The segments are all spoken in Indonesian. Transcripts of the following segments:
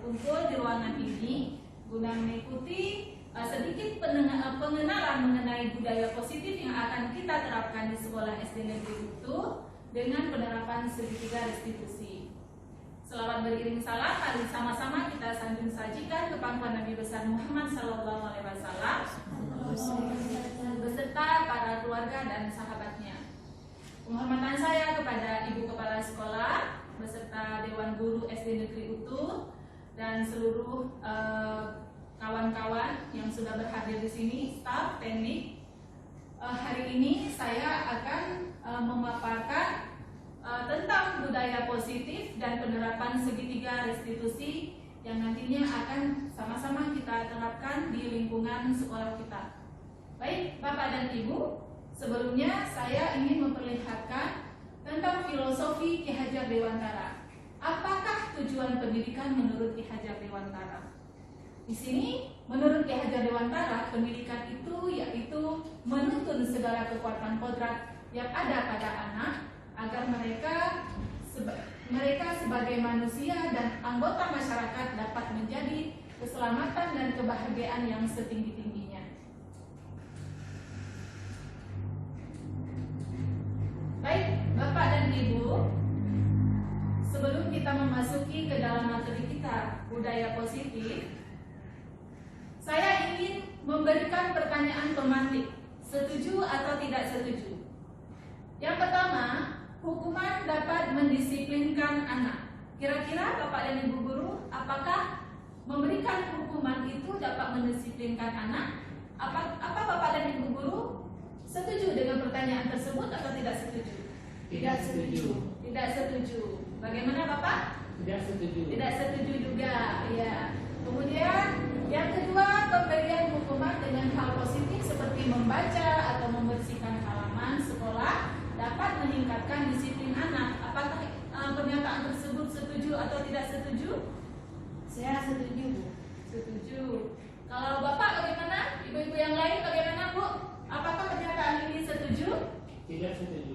berkumpul di ruangan ini guna mengikuti sedikit pengenalan mengenai budaya positif yang akan kita terapkan di sekolah SD Negeri Utuh dengan penerapan segitiga restitusi. Selamat beriring salam, mari sama-sama kita sanjung sajikan ke pangkuan Nabi besar Muhammad SAW beserta para keluarga dan sahabatnya. Penghormatan saya kepada Ibu Kepala Sekolah beserta Dewan Guru SD Negeri Utuh dan seluruh kawan-kawan yang sudah berhadir di sini, staf teknik. Hari ini saya akan memaparkan tentang budaya positif dan penerapan segitiga restitusi yang nantinya akan sama-sama kita terapkan di lingkungan sekolah kita. Baik, Bapak dan Ibu, sebelumnya saya ingin memperlihatkan tentang filosofi Ki Hajar Dewantara. Apakah tujuan pendidikan menurut Ki Hajar Dewantara? Di sini, menurut Ki Hajar Dewantara, pendidikan itu yaitu menuntun segala kekuatan kodrat yang ada pada anak agar mereka sebagai manusia dan anggota masyarakat dapat menjadi keselamatan dan kebahagiaan yang setinggi-tingginya. Baik, Bapak dan Ibu, sebelum kita memasuki ke dalam materi kita, budaya positif, saya ingin memberikan pertanyaan pemantik, setuju atau tidak setuju. Yang pertama, hukuman dapat mendisiplinkan anak. Kira-kira Bapak dan Ibu guru, apakah memberikan hukuman itu dapat mendisiplinkan anak? Apa Bapak dan Ibu guru setuju dengan pertanyaan tersebut atau tidak setuju? Tidak setuju. Tidak setuju. Bagaimana Bapak? Tidak setuju. Tidak setuju juga, ya. Kemudian yang kedua, pemberian hukuman dengan hal positif seperti membaca atau membersihkan halaman sekolah dapat meningkatkan disiplin anak. Apakah pernyataan tersebut setuju atau tidak setuju? Saya setuju. Setuju. Kalau Bapak bagaimana? Ibu-ibu yang lain bagaimana, Bu? Apakah pernyataan ini setuju? Tidak setuju.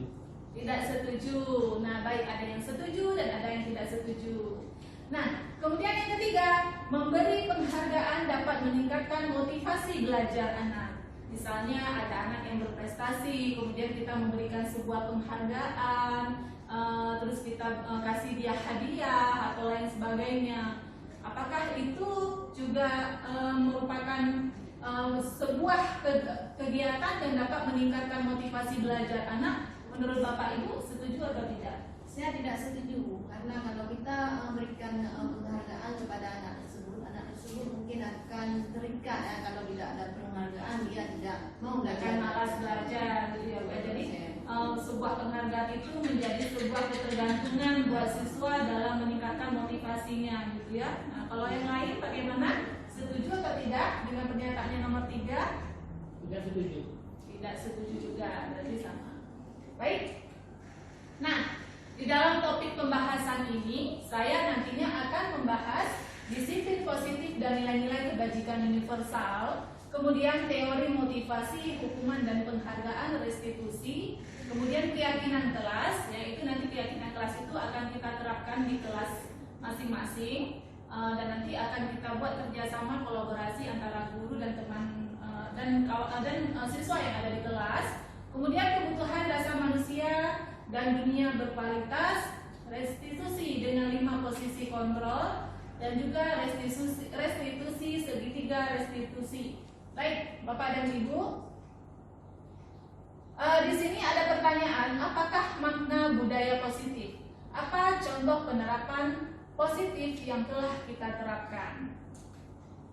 Tidak setuju. Nah, baik, ada yang setuju dan ada yang tidak setuju. Nah, kemudian yang ketiga, memberi penghargaan dapat meningkatkan motivasi belajar anak. Misalnya ada anak yang berprestasi, kemudian kita memberikan sebuah penghargaan, terus kita kasih dia hadiah atau lain sebagainya. Apakah itu juga merupakan sebuah kegiatan yang dapat meningkatkan motivasi belajar anak? Menurut Bapak Ibu, setuju atau tidak? Saya tidak setuju, karena kalau kita memberikan penghargaan kepada anak tersebut mungkin akan terikat ya. Kalau tidak ada penghargaan dia tidak mau akan malas belajar gitu ya, Bu. Jadi sebuah penghargaan itu menjadi sebuah ketergantungan buat siswa dalam meningkatkan motivasinya gitu ya. Nah, kalau yang lain bagaimana? Setuju atau tidak dengan pernyataannya nomor 3? Tidak setuju. Tidak setuju juga, berarti sama. Baik. Nah, di dalam topik pembahasan ini, saya nantinya akan membahas disiplin positif dan nilai-nilai kebajikan universal, kemudian teori motivasi, hukuman dan penghargaan, restitusi, kemudian keyakinan kelas, yaitu nanti keyakinan kelas itu akan kita terapkan di kelas masing-masing, dan nanti akan kita buat kerjasama kolaborasi antara guru dan teman dan siswa yang ada di kelas. Kemudian kebutuhan dasar manusia dan dunia berkualitas, restitusi dengan 5 posisi kontrol, dan juga restitusi segitiga restitusi. Baik, Bapak dan Ibu, di sini ada pertanyaan, apakah makna budaya positif? Apa contoh penerapan positif yang telah kita terapkan?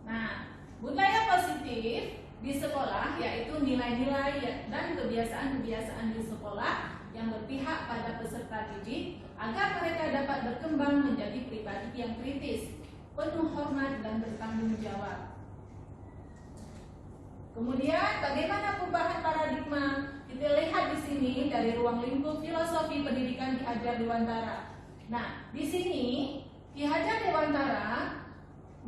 Nah, budaya positif di sekolah yaitu nilai-nilai dan kebiasaan-kebiasaan di sekolah yang berpihak pada peserta didik agar mereka dapat berkembang menjadi pribadi yang kritis, penuh hormat dan bertanggung jawab. Kemudian bagaimana perubahan paradigma? Kita lihat di sini dari ruang lingkup filosofi pendidikan Ki Hajar Dewantara. Nah, di sini Ki Hajar Dewantara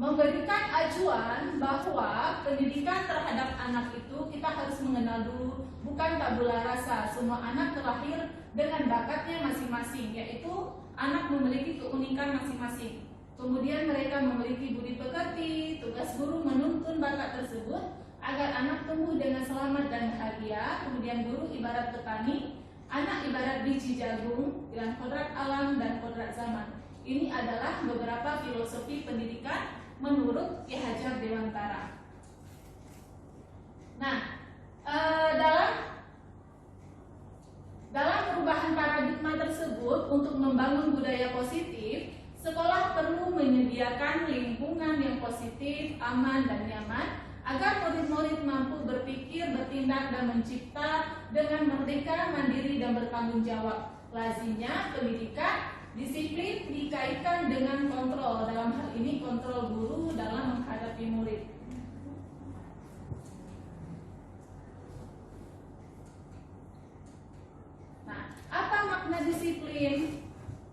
memberikan acuan bahwa pendidikan terhadap anak itu kita harus mengenal dulu, bukan tabula rasa. Semua anak terlahir dengan bakatnya masing-masing, yaitu anak memiliki keunikan masing-masing. Kemudian mereka memiliki budi pekerti. Tugas guru menuntun bakat tersebut agar anak tumbuh dengan selamat dan bahagia. Kemudian guru ibarat petani, anak ibarat biji jagung dengan kodrat alam dan kodrat zaman. Ini adalah beberapa filosofi pendidikan menurut Ki Hajar Dewantara. Nah, dalam perubahan paradigma tersebut untuk membangun budaya positif, sekolah perlu menyediakan lingkungan yang positif, aman, dan nyaman agar murid-murid mampu berpikir, bertindak, dan mencipta dengan merdeka, mandiri, dan bertanggung jawab. Lazimnya pendidikan disiplin dikaitkan dengan kontrol, dalam hal ini kontrol guru dalam menghadapi murid. Nah, apa makna disiplin?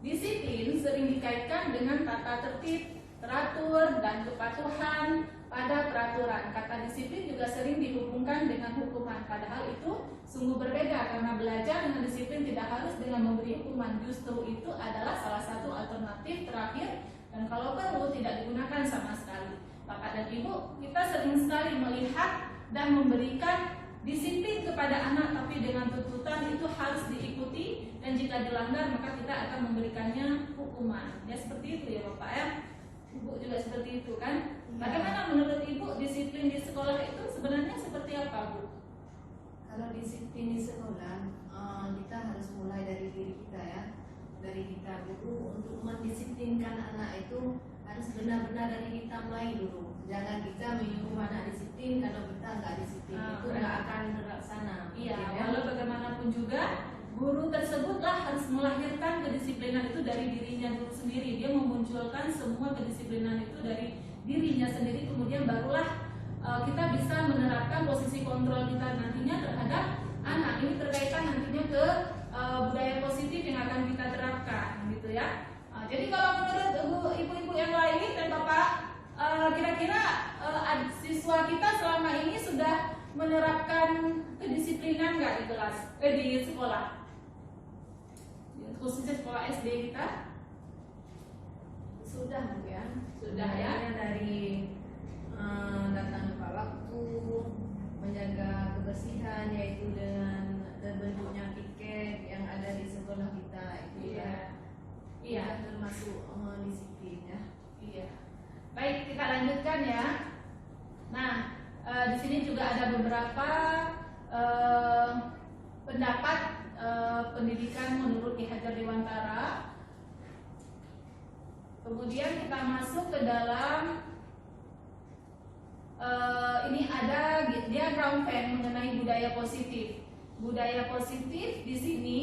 Disiplin sering dikaitkan dengan tata tertib, teratur, dan kepatuhan pada peraturan. Kata disiplin juga sering dihubungkan dengan hukuman, padahal itu sungguh berbeda karena belajar dengan disiplin tidak harus dengan memberi hukuman. Justru itu adalah salah satu alternatif terakhir dan kalau perlu tidak digunakan sama sekali. Bapak dan Ibu, kita sering sekali melihat dan memberikan disiplin kepada anak, tapi dengan tuntutan itu harus diikuti dan jika dilanggar maka kita akan memberikannya hukuman. Ya seperti itu ya Bapak ya. Ibu juga seperti itu kan? Bagaimana menurut Ibu disiplin di sekolah itu sebenarnya seperti apa, Bu? Kalau disiplin di sekolah, kita harus mulai dari diri kita ya, dari kita dulu untuk mendisiplinkan anak itu harus benar-benar dari kita mulai dulu. Jangan kita menyuruh anak disiplin kalau kita nggak disiplin, itu nggak akan terlaksana. Iya, ya. walau bagaimanapun juga guru tersebutlah harus melahirkan kedisiplinan itu dari dirinya dulu sendiri. Dia memunculkan semua kedisiplinan itu dari dirinya sendiri, kemudian barulah kita bisa menerapkan posisi kontrol kita nantinya terhadap anak. Ini terkaitan nantinya ke budaya positif yang akan kita terapkan, gitu ya. Jadi kalau menurut ibu-ibu yang lain dan bapak, kira-kira siswa kita selama ini sudah menerapkan kedisiplinan nggak di kelas, di sekolah, khususnya sekolah SD kita? Sudah Bu ya, Sudah ya. Dari datang tepat waktu, menjaga kebersihan yaitu dengan terbentuknya piket yang ada di sekolah kita itu Iya. termasuk disiplin ya. Iya. Baik, kita lanjutkan ya. Nah, di sini juga ada beberapa pendapat pendidikan menurut Ki Hajar Dewantara. Kemudian kita masuk ke dalam ini ada diagram Venn mengenai budaya positif. Budaya positif di sini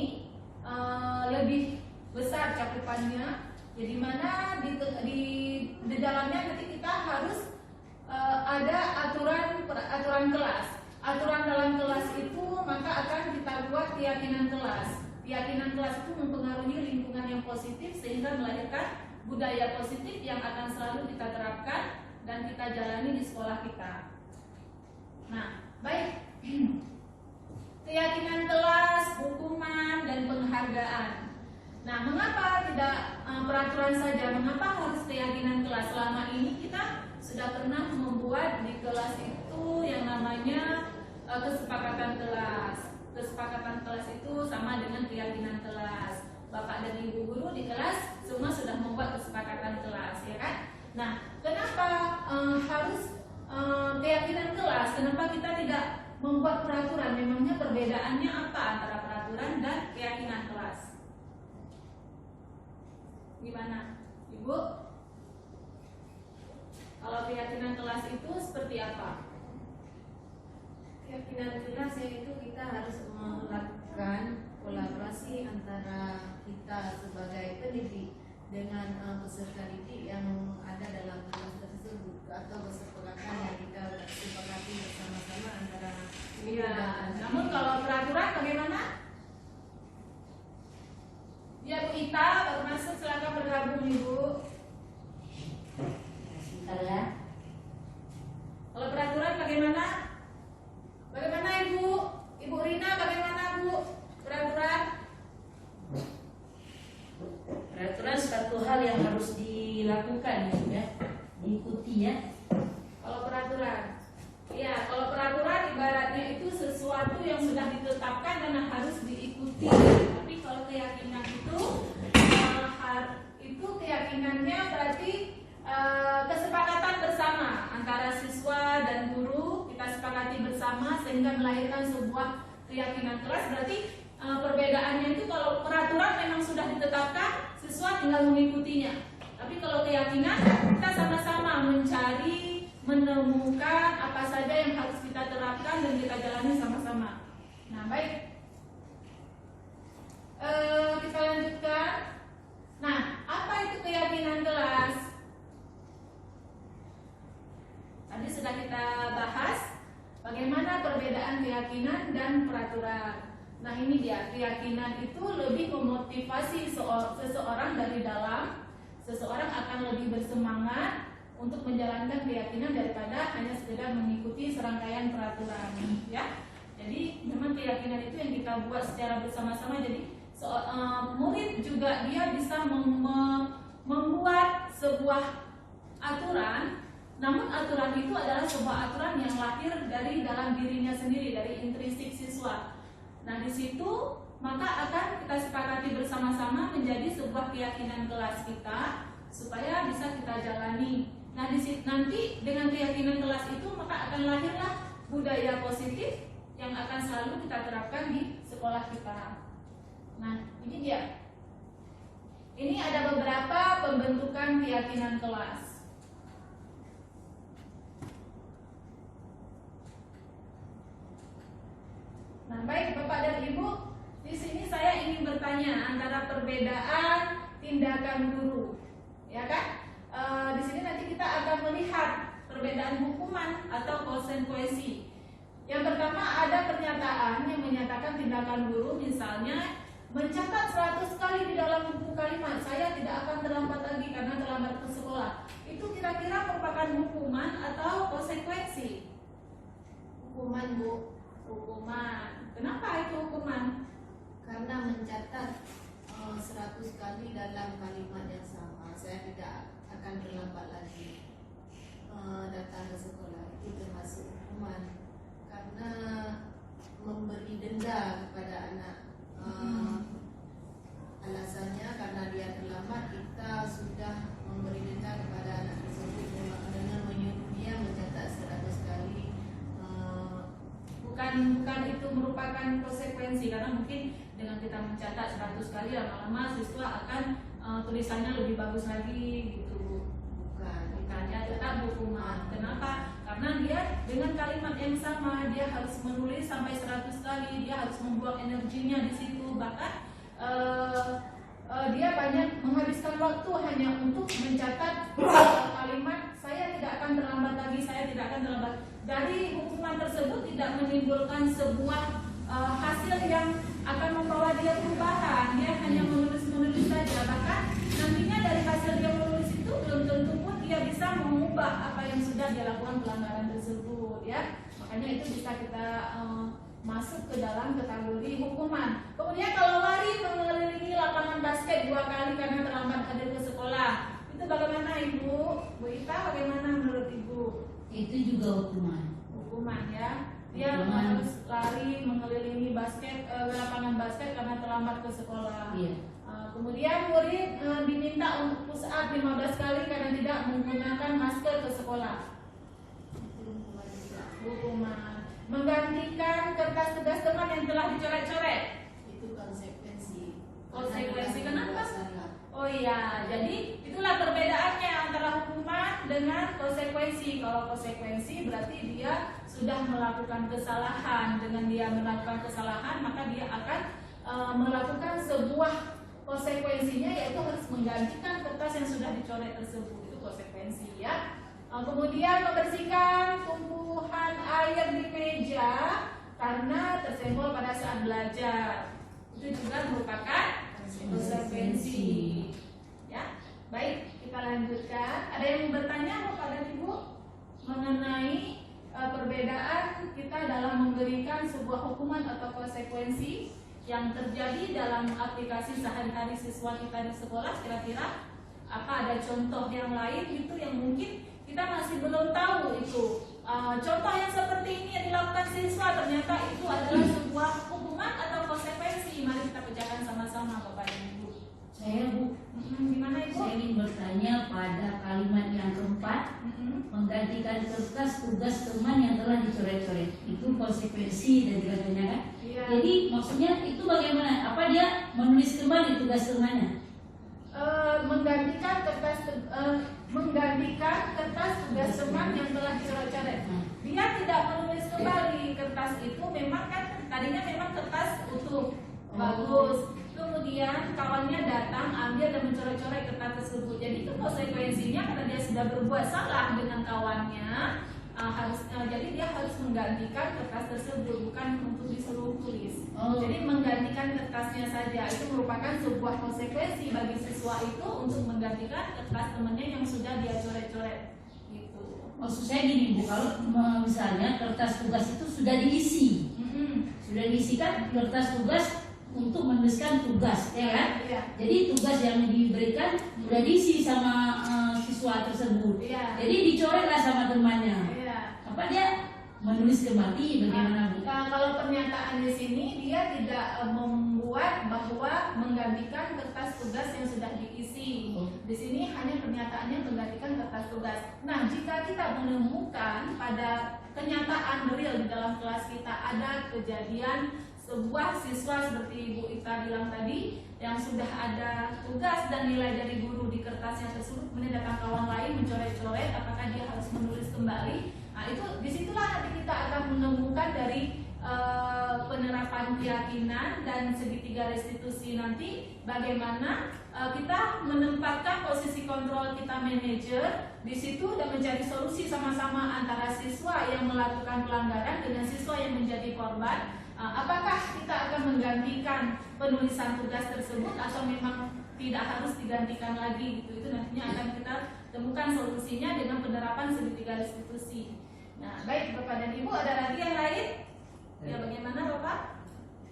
lebih besar cakupannya. Jadi mana di dalamnya nanti kita harus ada aturan kelas. Aturan dalam kelas itu maka akan kita buat keyakinan kelas. Keyakinan kelas itu mempengaruhi lingkungan yang positif sehingga melahirkan budaya positif yang akan selalu kita terapkan dan kita jalani di sekolah kita. Nah, baik. Keyakinan kelas, hukuman, dan penghargaan. Nah, mengapa tidak peraturan saja? Mengapa harus keyakinan kelas? Selama ini kita sudah pernah membuat di kelas itu yang namanya kesepakatan kelas. Kesepakatan kelas itu sama dengan keyakinan kelas. Bapak dan Ibu guru di kelas semua sudah membuat kesepakatan kelas, ya kan? Nah, kenapa harus keyakinan kelas? Kenapa kita tidak membuat peraturan? Memangnya perbedaannya apa antara peraturan dan keyakinan kelas? Gimana, Ibu? Kalau keyakinan kelas itu seperti apa? Keyakinan kelas yaitu kita harus melakukan kolaborasi antara kita sebagai pendidik dengan peserta didik yang ada dalam kelas tersebut atau kesepakatan yang kita sepakati bersama-sama antara Iya. Namun kalau peraturan bagaimana? Ya Bu Ita baru masuk, silakan bergabung Ibu. Sebentar ya. Kalau peraturan bagaimana? Bagaimana Ibu? Ibu Rina bagaimana Bu? Peraturan? Peraturan suatu hal yang harus dilakukan sehingga melahirkan sebuah keyakinan kelas. Berarti perbedaannya itu kalau peraturan memang sudah ditetapkan, siswa tinggal mengikutinya. Tapi kalau keyakinan, kita sama-sama mencari, menemukan apa saja yang harus kita terapkan dan kita jalani sama-sama. Nah, baik. Kita lanjutkan. Nah, apa itu keyakinan kelas? Tadi sudah kita bahas bagaimana perbedaan keyakinan dan peraturan. Nah, ini dia, keyakinan itu lebih memotivasi seseorang dari dalam. Seseorang akan lebih bersemangat untuk menjalankan keyakinan daripada hanya sekedar mengikuti serangkaian peraturan, ya. Jadi memang keyakinan itu yang kita buat secara bersama-sama. Jadi murid juga dia bisa membuat sebuah aturan, namun aturan itu adalah sebuah aturan yang lahir dari dalam dirinya sendiri, dari intrinsik siswa. Nah, di situ maka akan kita sepakati bersama-sama menjadi sebuah keyakinan kelas kita supaya bisa kita jalani. Nah, di situ nanti dengan keyakinan kelas itu maka akan lahirlah budaya positif yang akan selalu kita terapkan di sekolah kita. Nah, ini dia. Ini ada beberapa pembentukan keyakinan kelas. Nah, baik Bapak dan Ibu, di sini saya ingin bertanya antara perbedaan tindakan guru, ya kan? Di sini nanti kita akan melihat perbedaan hukuman atau konsekuensi. Yang pertama ada pernyataan yang menyatakan tindakan guru, misalnya mencatat 100 kali di dalam buku kalimat, saya tidak akan terlambat lagi karena terlambat ke sekolah. Itu kira-kira merupakan hukuman atau konsekuensi? Hukuman, Bu. Hukuman. Kenapa itu hukuman? Karena mencatat 100 kali dalam kalimat yang sama, saya tidak akan terlambat lagi datang ke sekolah. Itu termasuk hukuman. Karena memberi denda kepada anak, alasannya karena dia terlambat, kita sudah memberi denda kepada anak tersebut dengan menyuruh dia mencatat 100 kali. Bukan itu merupakan konsekuensi, karena mungkin dengan kita mencatat 100 kali lama-lama siswa akan tulisannya lebih bagus lagi gitu. Bukannya tetap hukuman. Kenapa? Karena dia dengan kalimat yang sama dia harus menulis sampai 100 kali, dia harus membuang energinya di situ, bahkan dia banyak menghabiskan waktu hanya untuk mencatat kalimat saya tidak akan terlambat lagi, saya tidak akan terlambat. Dari hukuman tersebut tidak menimbulkan sebuah hasil yang akan membawa dia perubahan. Dia hanya menulis saja. Bahkan nantinya dari hasil dia menulis itu belum tentu pun dia bisa mengubah apa yang sudah dia lakukan pelanggaran tersebut, ya. Makanya itu bisa kita masuk ke dalam kategori hukuman. Kemudian kalau lari mengelilingi lapangan basket 2 kali karena terlambat hadir ke sekolah, itu bagaimana Ibu? Bu Ita, bagaimana menurut Ibu? Itu juga hukuman. Hukuman, ya. Dia Hukuman. harus lari mengelilingi lapangan basket karena terlambat ke sekolah. Iya. Kemudian murid diminta untuk push up 15 kali karena tidak menggunakan masker ke sekolah. Hukuman. Menggantikan kertas tugas teman yang telah dicoret-coret. Itu konsekuensi. Konsekuensi kenapa? Salah. Oh iya, jadi itulah perbedaannya antara hukuman dengan konsekuensi. Kalau konsekuensi berarti dia sudah melakukan kesalahan. Dengan dia melakukan kesalahan, maka dia akan melakukan sebuah konsekuensinya, yaitu harus menggantikan kertas yang sudah dicoret tersebut. Itu konsekuensi, ya. Kemudian membersihkan tumpuhan air di meja karena tersenggol pada saat belajar. Itu juga merupakan konsekuensi, ya. Baik, kita lanjutkan. Ada yang bertanya Bapak dan Ibu mengenai perbedaan kita dalam memberikan sebuah hukuman atau konsekuensi yang terjadi dalam aplikasi sehari-hari siswa kita di sekolah? Kira-kira apa ada contoh yang lain itu yang mungkin kita masih belum tahu itu? Contoh yang seperti ini yang dilakukan siswa ternyata itu adalah sebuah hukuman atau konsekuensi. Mari kita pecahkan sama-sama Bapak dan Ibu. Saya Bu, Gimana Ibu? saya ingin bertanya pada kalimat yang keempat, mengganti menggantikan kertas tugas teman yang telah dicoret-coret. Itu konsekuensi dari katanya kan. Iya. Jadi maksudnya itu bagaimana? Apa dia menulis kembali tugas temannya? Menggantikan kertas tugas teman yang telah dicoret-coret. Dia tidak menulis kembali kertas itu, memang kan tadinya memang kertas utuh, bagus. Kemudian kawannya datang ambil dan mencoret-coret kertas tersebut. Jadi itu konsekuensinya karena dia sudah berbuat salah dengan kawannya, jadi dia harus menggantikan kertas tersebut, bukan untuk disuruh tulis. Jadi menggantikan kertasnya saja itu merupakan sebuah konsekuensi bagi siswa itu untuk menggantikan kertas temannya yang sudah dia coret-coret. Gitu. Maksud saya gini Bu, kalau misalnya kertas tugas itu sudah diisi, sudah diisikan kertas tugas untuk menuliskan tugas, ya kan? Iya. Jadi tugas yang diberikan sudah diisi sama siswa tersebut. Iya. Jadi dicoretlah sama temannya. Iya. Apa dia menulis kembali bagaimana Bu? Nah, kalau pernyataan di sini dia tidak membuat bahwa menggantikan kertas tugas yang sudah diisi. Di sini hanya pernyataannya menggantikan kertas tugas. Nah, jika kita menemukan pada kenyataan real di dalam kelas kita ada kejadian sebuah siswa seperti Ibu Ita bilang tadi yang sudah ada tugas dan nilai dari guru di kertasnya tersebut, kemudian datang kawan lain mencoret-coret, apakah dia harus menulis kembali? Nah, itu disitulah nanti kita akan menemukan dari penerapan keyakinan dan segitiga restitusi nanti bagaimana kita menempatkan posisi kontrol kita manajer di situ dan mencari solusi sama-sama antara siswa yang melakukan pelanggaran dengan siswa yang menjadi korban. Apakah kita akan menggantikan penulisan tugas tersebut atau memang tidak harus digantikan lagi gitu? Itu nantinya akan kita temukan solusinya dengan penerapan segitiga restitusi. Nah, baik Bapak dan Ibu, ada lagi yang lain? Ya, bagaimana Bapak?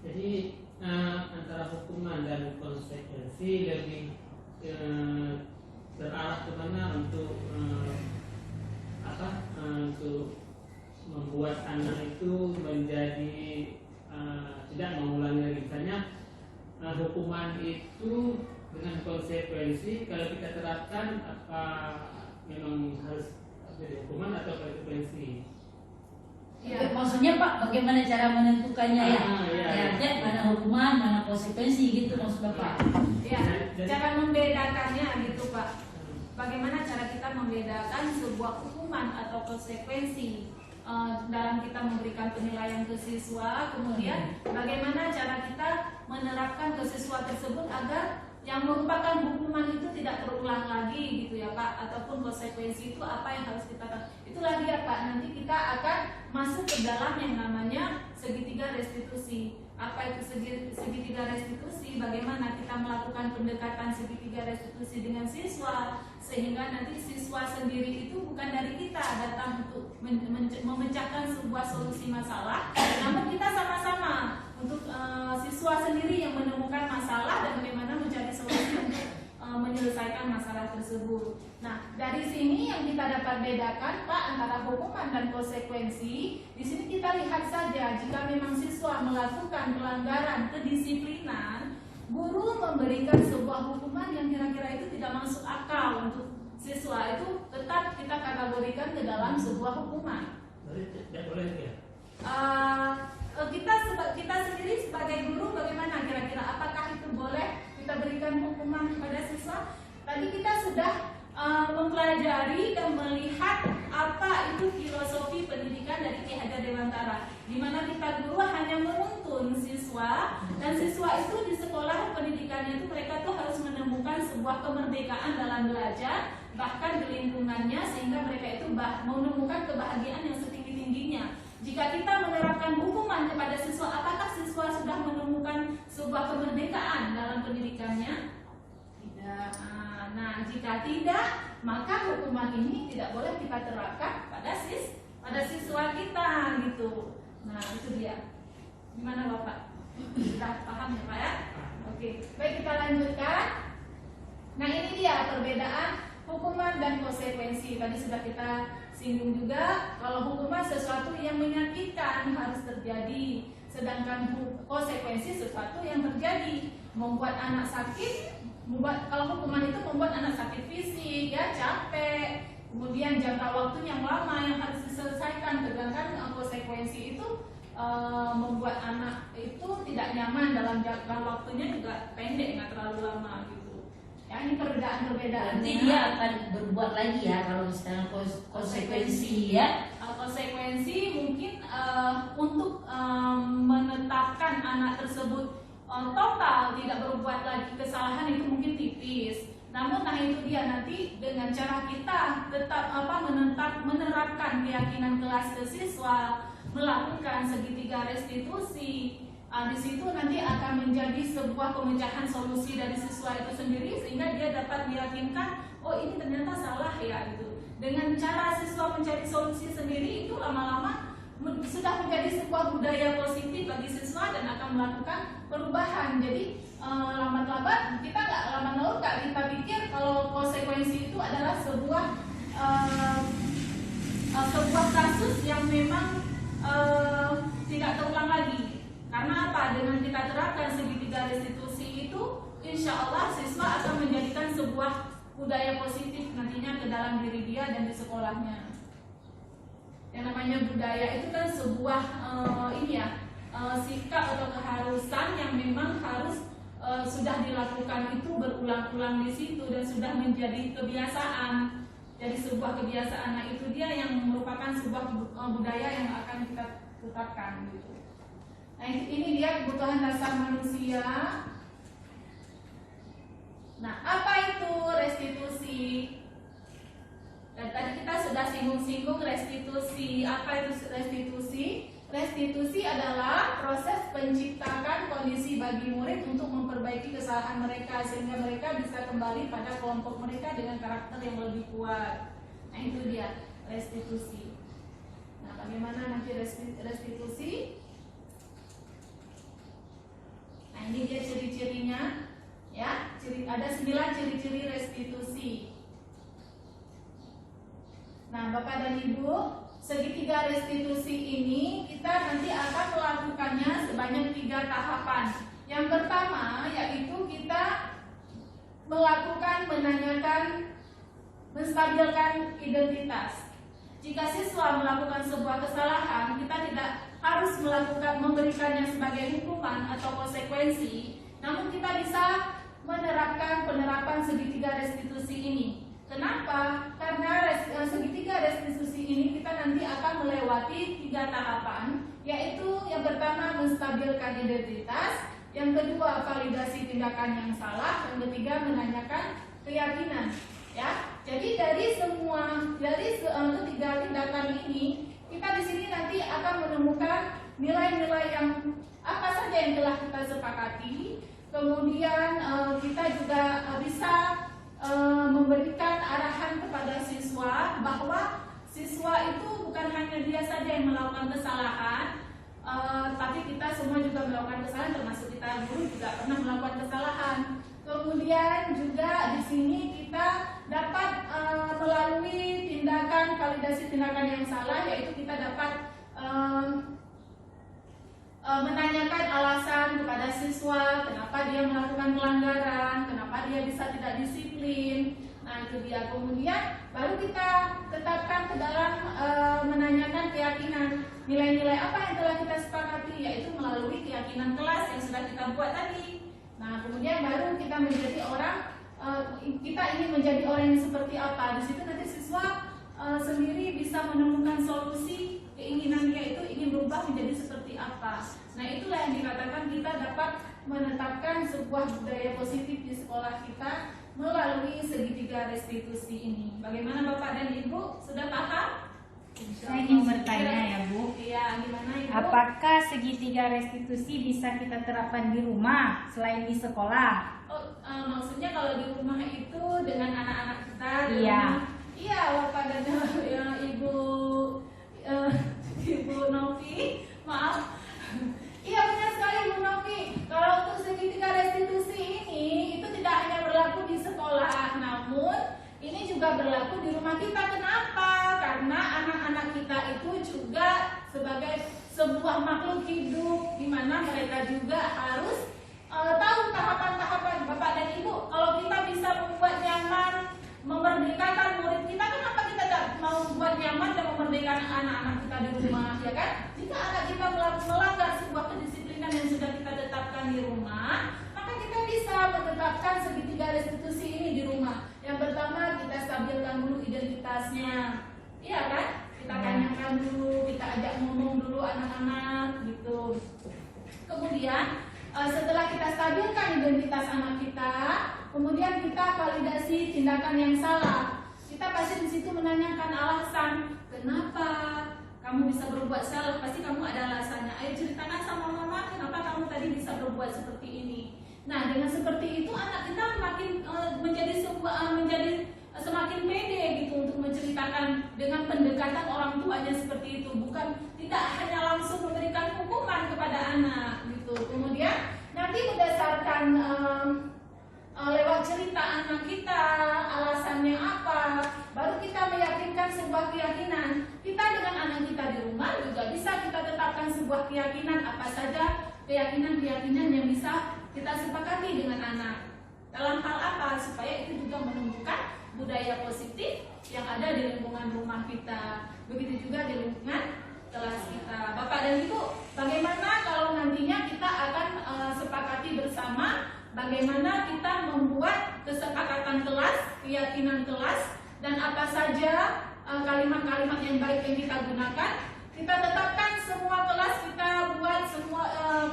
Jadi antara hukuman dan konsekuensi lebih terarah kemana untuk untuk membuat anak itu menjadi tidak mengulangi lagi. Misalnya hukuman itu dengan konsekuensi kalau kita terapkan apa memang harus jadi hukuman atau konsekuensi? Ya. Maksudnya Pak, bagaimana cara menentukannya ya? Iya. Mana hukuman, mana konsekuensi gitu maksud Bapak? Ya, cara membedakannya gitu Pak. Bagaimana cara kita membedakan sebuah hukuman atau konsekuensi dalam kita memberikan penilaian ke siswa, kemudian bagaimana cara kita menerapkan ke siswa tersebut agar yang merupakan hukuman itu tidak terulang lagi gitu ya Pak, ataupun konsekuensi itu apa yang harus kita lakukan. Itulah dia Pak, nanti kita akan masuk ke dalam yang namanya segitiga restitusi. Apa itu segitiga restitusi? Bagaimana kita melakukan pendekatan segitiga restitusi dengan siswa sehingga nanti siswa sendiri itu bukan dari kita datang untuk memecahkan sebuah solusi masalah, namun kita sama-sama untuk siswa sendiri yang menemukan masalah dan bagaimana mencari solusi untuk menyelesaikan masalah tersebut. Nah, dari sini yang kita dapat bedakan Pak antara hukuman dan konsekuensi. Di sini kita lihat saja jika memang siswa melakukan pelanggaran kedisiplinan, guru memberikan sebuah hukuman yang kira-kira itu tidak masuk akal untuk siswa, itu tetap kita kategorikan ke dalam sebuah hukuman. Berarti tidak boleh ya? Kita sendiri sebagai guru bagaimana kira-kira apakah itu boleh kita berikan hukuman kepada siswa? Tadi kita sudah mempelajari dan melihat apa itu filosofi pendidikan dari Ki Hajar Dewantara, di mana kita guru hanya menuntun siswa dan siswa itu di sekolah pendidikannya itu mereka tuh harus menemukan sebuah kemerdekaan dalam belajar bahkan di lingkungannya sehingga mereka itu menemukan kebahagiaan yang setinggi-tingginya. Jika kita menerapkan hukuman kepada siswa, apakah siswa sudah menemukan sebuah kemerdekaan dalam pendidikannya? Tidak. Nah, jika tidak, maka hukuman ini tidak boleh kita terapkan pada siswa kita gitu. Nah, itu dia. Gimana Bapak? Sudah paham ya Pak ya? Oke, baik kita lanjutkan. Nah, ini dia perbedaan hukuman dan konsekuensi. Tadi sudah kita singgung juga, kalau hukuman sesuatu yang menyakitkan harus terjadi, sedangkan konsekuensi sesuatu yang terjadi, membuat anak sakit, kalau hukuman itu membuat anak sakit fisik, ya capek, kemudian jangka waktu yang lama yang harus diselesaikan, sedangkan konsekuensi itu membuat anak itu tidak nyaman dalam jangka waktunya juga pendek, nggak terlalu lama gitu. Ya, ini perbedaan-perbedaannya. Nanti dia akan berbuat lagi ya kalau misalnya konsekuensi ya. Konsekuensi mungkin untuk menetapkan anak tersebut total tidak berbuat lagi kesalahan itu mungkin tipis. Namun nah itu dia, nanti dengan cara kita tetap menerapkan keyakinan kelas ke siswa, melakukan segitiga restitusi, di situ nanti akan menjadi sebuah pemecahan solusi dari siswa itu sendiri, sehingga dia dapat meyakinkan, oh ini ternyata salah ya gitu. Dengan cara siswa mencari solusi sendiri, itu lama-lama sudah menjadi sebuah budaya positif bagi siswa dan akan melakukan perubahan. Jadi lambat-lambat kita kita pikir kalau konsekuensi itu adalah sebuah kasus yang memang tidak terulang lagi. Karena apa? Dengan kita terapkan segitiga restitusi itu, insya Allah siswa akan menjadikan sebuah budaya positif nantinya ke dalam diri dia dan di sekolahnya. Yang namanya budaya itu kan sebuah sikap atau keharusan yang memang harus sudah dilakukan itu berulang-ulang di situ dan sudah menjadi kebiasaan. Jadi sebuah kebiasaan, nah itu dia yang merupakan sebuah budaya yang akan kita tetapkan gitu. Nah ini dia kebutuhan dasar manusia. Nah apa itu restitusi? Dan tadi kita sudah singgung-singgung restitusi. Apa itu restitusi? Restitusi adalah proses penciptakan kondisi bagi murid untuk memperbaiki kesalahan mereka sehingga mereka bisa kembali pada kelompok mereka dengan karakter yang lebih kuat. Nah itu dia restitusi. Nah bagaimana nanti restitusi? Nah ini dia ciri-cirinya, ya. Ada 9 ciri-ciri restitusi. Nah, Bapak dan Ibu, segitiga restitusi ini kita nanti akan melakukannya sebanyak 3 tahapan. Yang pertama yaitu kita melakukan menanyakan, menstabilkan identitas. Jika siswa melakukan sebuah kesalahan, kita tidak harus memberikannya sebagai hukuman atau konsekuensi, namun kita bisa menerapkan penerapan segitiga restitusi ini. Kenapa? Karena segitiga restitusi ini kita nanti akan melewati 3 tahapan, yaitu yang pertama menstabilkan identitas, yang kedua validasi tindakan yang salah, yang ketiga menanyakan keyakinan. Ya, jadi dari ketiga tindakan ini kita di sini nanti akan menemukan nilai-nilai yang apa saja yang telah kita sepakati. Kemudian kita juga bisa memberikan arahan kepada siswa bahwa siswa itu bukan hanya dia saja yang melakukan kesalahan, tapi kita semua juga melakukan kesalahan, termasuk kita guru juga pernah melakukan kesalahan. Kemudian juga di sini kita dapat melalui tindakan validasi tindakan yang salah, yaitu kita dapat menanyakan alasan kepada siswa kenapa dia melakukan pelanggaran, kenapa dia bisa tidak disiplin. Nah itu dia. Kemudian baru kita tetapkan ke dalam menanyakan keyakinan, nilai-nilai apa yang telah kita sepakati, yaitu melalui keyakinan kelas yang sudah kita buat tadi. Nah kemudian baru kita menjadi orang, kita ingin menjadi orang yang seperti apa. Di situ nanti siswa sendiri bisa menemukan solusi keinginan dia itu ingin berubah menjadi seperti apa. Nah itulah yang dikatakan kita dapat menetapkan sebuah budaya positif di sekolah kita melalui segitiga restitusi ini. Bagaimana Bapak dan Ibu, sudah paham? Saya ingin bertanya ya Bu, Iya, gimana Ibu? apakah segitiga restitusi bisa kita terapkan di rumah selain di sekolah? Oh, maksudnya kalau di rumah itu dengan anak-anak kita di Iya. rumah. Iya, Bapak dan Ibu Novi, maaf. Iya benar sekali Bu Novi. Kalau untuk segitiga restitusi ini itu tidak hanya berlaku di sekolah, namun ini juga berlaku di rumah kita. Kenapa? Karena anak-anak kita itu juga sebagai sebuah makhluk hidup di mana mereka juga harus tahu tahapan-tahapan. Bapak dan Ibu, kalau kita bisa membuat nyaman, memerdekakan murid kita, kenapa kita stabilkan identitas anak kita, kemudian kita validasi tindakan yang salah. Kita pasti di situ menanyakan alasan, kenapa kamu bisa berbuat salah? Pasti kamu ada alasannya. Ayo ceritakan sama mama, kenapa kamu tadi bisa berbuat seperti ini. Nah, dengan seperti itu anak kita makin menjadi semakin pede gitu untuk menceritakan dengan pendekatan orang tuanya seperti itu, bukan tidak hanya langsung memberikan hukuman kepada anak gitu. Kemudian nanti berdasarkan lewat cerita anak kita alasannya apa, baru kita meyakinkan sebuah keyakinan. Kita dengan anak kita di rumah juga bisa kita tetapkan sebuah keyakinan, apa saja keyakinan-keyakinan yang bisa kita sepakati dengan anak. Dalam hal apa? Supaya itu juga menumbuhkan budaya positif yang ada di lingkungan rumah kita. Begitu juga di lingkungan kelas kita. Bapak dan Ibu, bagaimana kalau nantinya kita akan sepakati bersama bagaimana kita membuat kesepakatan kelas, keyakinan kelas, dan apa saja kalimat-kalimat yang baik yang kita gunakan. Kita tetapkan semua kelas, kita buat semua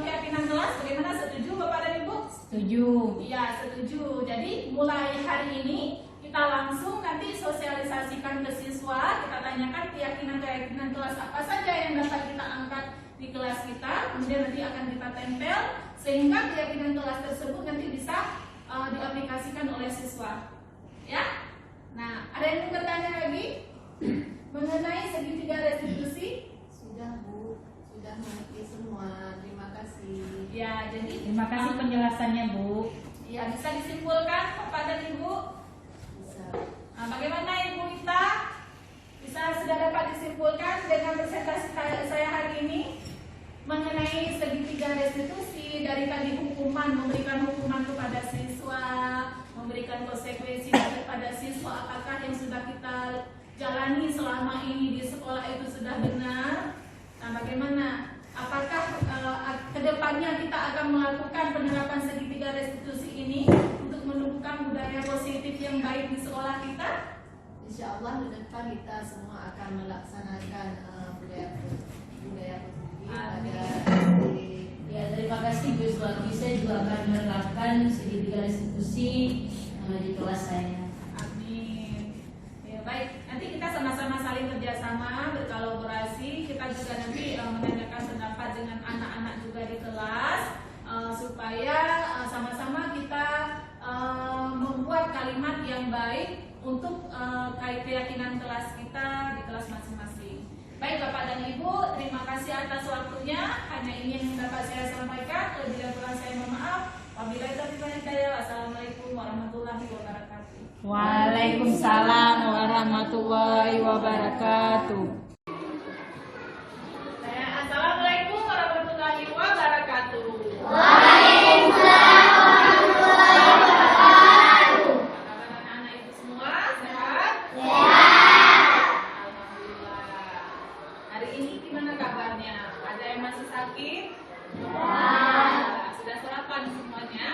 keyakinan kelas. Bagaimana, setuju Bapak dan Ibu? Setuju. Iya, setuju. Jadi mulai hari ini kita langsung nanti sosialisasikan ke siswa, kita tanyakan keyakinan-keyakinan kelas apa saja yang dapat kita angkat di kelas kita, kemudian nanti akan kita tempel sehingga keyakinan kelas tersebut nanti bisa diaplikasikan oleh siswa. Ya? Nah, ada yang mau bertanya lagi mengenai segitiga restitusi? Sudah Bu, sudah mengerti semua. Terima kasih. Ya, jadi Terima kasih penjelasannya, Bu. ya bisa disimpulkan Bapak dan Ibu. Bisa. Nah, bagaimana Ibu Ita? Bisa sudah dapat disimpulkan dengan presentasi saya hari ini mengenai segitiga restitusi, dari tadi hukuman, memberikan hukuman kepada siswa, memberikan konsekuensi kepada siswa, apakah yang sudah kita jalani selama ini di sekolah itu sudah benar? Nah, bagaimana? Apakah kedepannya kita akan melakukan penerapan segitiga restitusi ini untuk menumbuhkan budaya positif yang baik di sekolah kita? Insya Allah ke depan kita semua akan melaksanakan budaya positif pada Ya, terima kasih Bu Suwati. Saya juga akan menerapkan segitiga restitusi di kelas saya. Amin. Ya, baik, nanti kita sama-sama saling kerjasama, berkolaborasi. Kita juga nanti menanyakan pendapat dengan anak-anak juga di kelas, supaya sama-sama kita membuat kalimat yang baik untuk keyakinan kelas kita di kelas masing-masing. Baik Bapak dan Ibu, terima kasih atas waktunya. Hanya ini yang dapat saya sampaikan. Kalau tidak kurang saya mohon maaf. Wabillahi taufiq wal hidayah. Wassalamualaikum warahmatullahi wabarakatuh. Waalaikumsalam warahmatullahi wabarakatuh. Assalamualaikum warahmatullahi wabarakatuh. Anak-anak itu semua sehat? Alhamdulillah. Hari ini gimana kabarnya? Ada yang masih sakit? Sudah sarapan semuanya?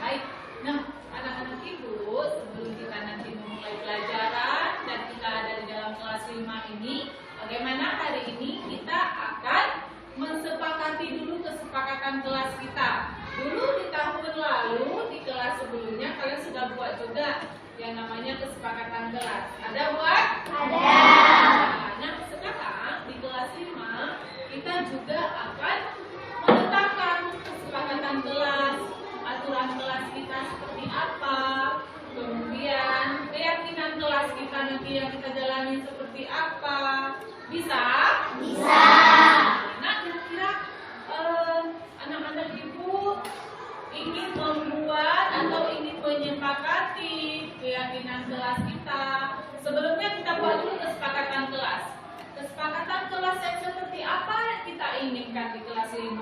Baik. Nah, anak-anak Ibu, sebelum kita nanti memulai pelajaran dan kita ada di dalam kelas 5 ini, bagaimana hari ini kita akan mensepakati dulu kesepakatan kelas kita. Dulu di tahun lalu, di kelas sebelumnya, kalian sudah buat juga yang namanya kesepakatan kelas. Ada buat? Ada. Nah, sekarang di kelas 5, kita juga akan menetapkan kesepakatan kelas, aturan kelas kita seperti apa, kemudian keyakinan kelas kita nanti yang kita jalani seperti apa. Bisa? Bisa. Nah, kira-kira anak-anak Ibu ingin membuat atau ingin menyepakati keyakinan kelas kita. Sebelumnya kita buat dulu kesepakatan kelas. Kesepakatan kelas yang seperti apa yang kita inginkan di kelas 5?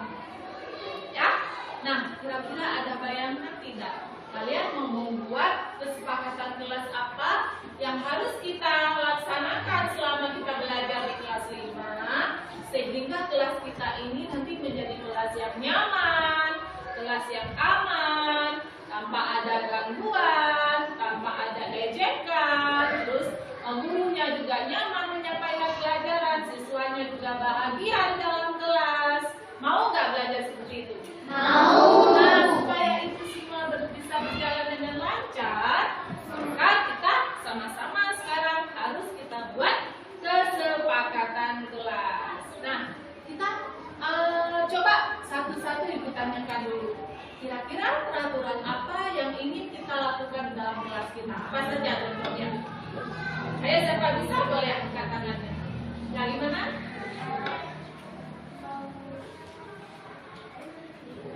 Ya? Nah, kira-kira ada bayangan tidak? Kalian mau membuat kesepakatan kelas apa yang harus kita laksanakan selama kita belajar di kelas 5, sehingga kelas kita ini nanti menjadi kelas yang nyaman, kelas yang aman, tanpa ada gangguan, tanpa ada ejekan, terus gurunya juga nyaman menyampaikan pelajaran, siswanya juga bahagia dalam kelas. Mau nggak belajar seperti itu? Mau. kira-kira peraturan apa yang ingin kita lakukan dalam kelas kita? Apa saja contohnya? Ayo siapa bisa boleh angkat tangannya. Nah, gimana?